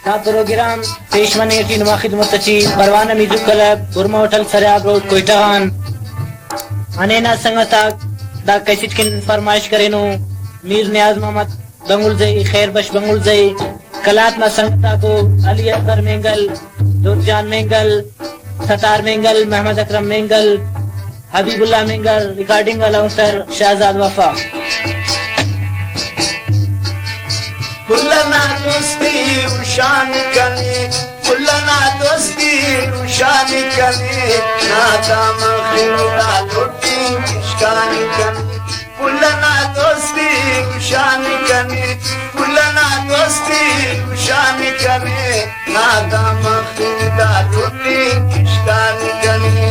ना प्रोग्राम पेशमने की नुमा खिदमत ची परवाना music club Burma hotel Sariab road कोयटान अनेना संगता दा कैसेट की फरमाइश करेनो मीर नियाज मोहम्मद बंगुल जई खैर बश बंगुल जई कलात ना संगता को अली अकबर मेंगल दुर्जान मेंगल सतार मेंगल मोहम्मद अकरम मेंगल हबीबुल्लाह मेंगल रिकॉर्डिंग अलाउंसर शहजाद वफा कुलना दोस्ती उशान कने कुलना दोस्ती उशान कने नाता मखिला लुटी इश्कान कने कुलना दोस्ती उशान कने कुलना दोस्ती उशान कने नाता मखिला लुटी इश्कान कने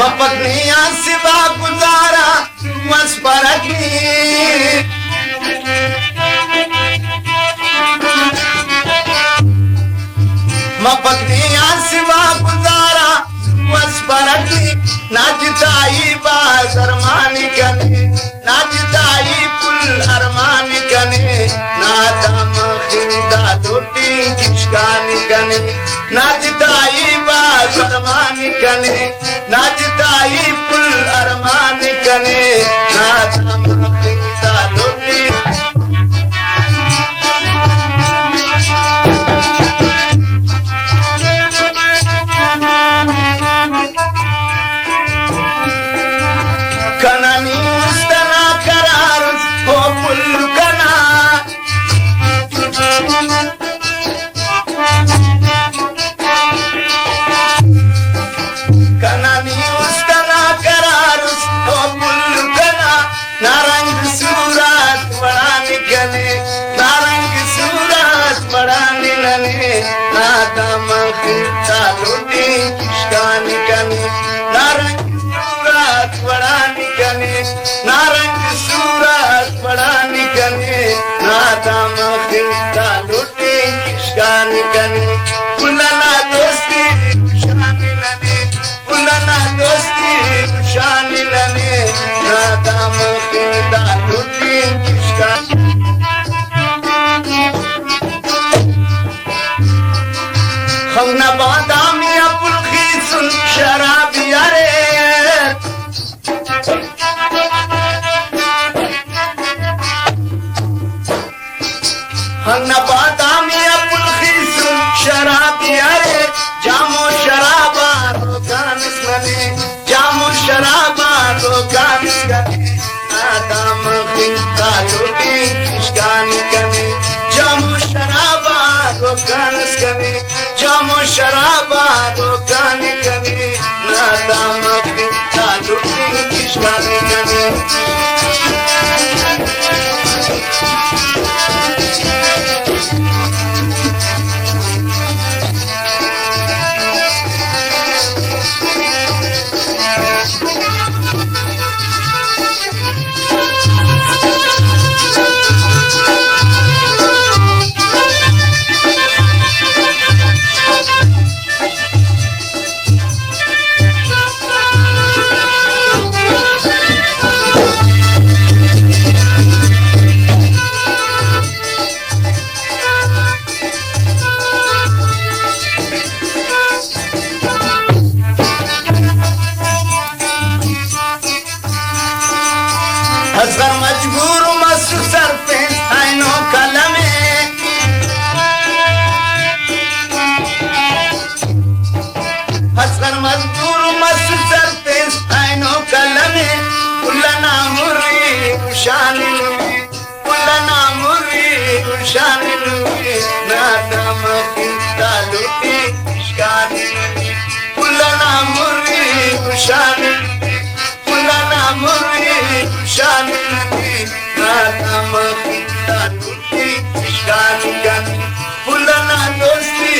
मपकनिया सिवा गुजारा मस परखनी मपकनिया सिवा गुजारा मस परखनी नाचताई बाज अरमानी कने नाचताई पुल अरमानी कने नादम खिंदा लुटी किशकानी कने नाचताई बाज अरमानी कने नाचताई पुल अरमानी कने नादम खिंदा लुटी कनानी उस्तना करार हो पुल कना कनानी उस्तना करार हो पुल कना नारंग सूरत बड़ा निकले नारंग सूरत बड़ा निकले नादम खिंदा लुटी किशकान कने नारंग बड़ा निकले नारंग सूरत बड़ा निकले नादम खिंदा लुटी किशकान कने कुलना दोस्ती शामिल ने कुलना दोस्ती शामिल ने नादम खिंदा लुटी किशकान खंगना बादामिया पुलखी सुन शराबिया रे हंगना बादामिया पुलखी सुन शराबिया रे जामो शराबा रोगान इसने जामो शराबा रोगान इसने नादम खिंदा लुटी किशकान कने जामो शराबा रोगान इसने जामो शराबा रोगान कने नादम खिंदा लुटी किशकान कने हसर मजबूर मस्त सर पे आइनो कलमे हसर मजबूर मस्त सर पे आइनो कलमे कुलना मुरी उशानी कुलना मुरी उशानी नादम खिंदा लुटी किशकानी कुलना मुरी उशानी कुलना मुरी शानी नादम खिंदा लुटी किशकान कने पुलना दोस्ती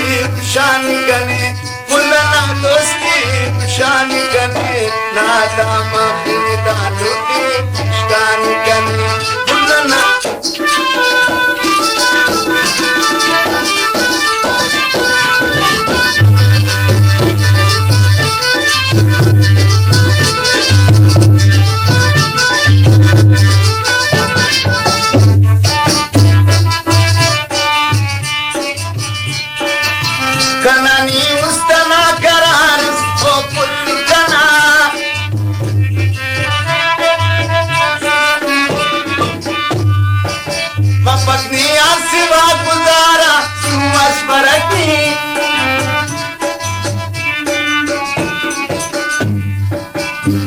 शान कने पुलना दोस्ती शान कने नादम खिंदा लुटी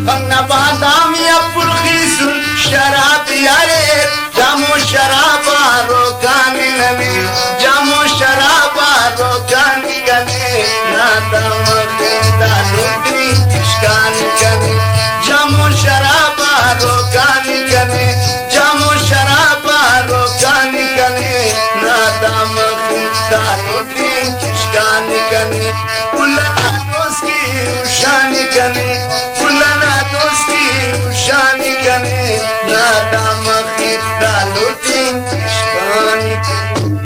बादाम या पुरखीस शराब यारे जामो शराबा रोकाने नवी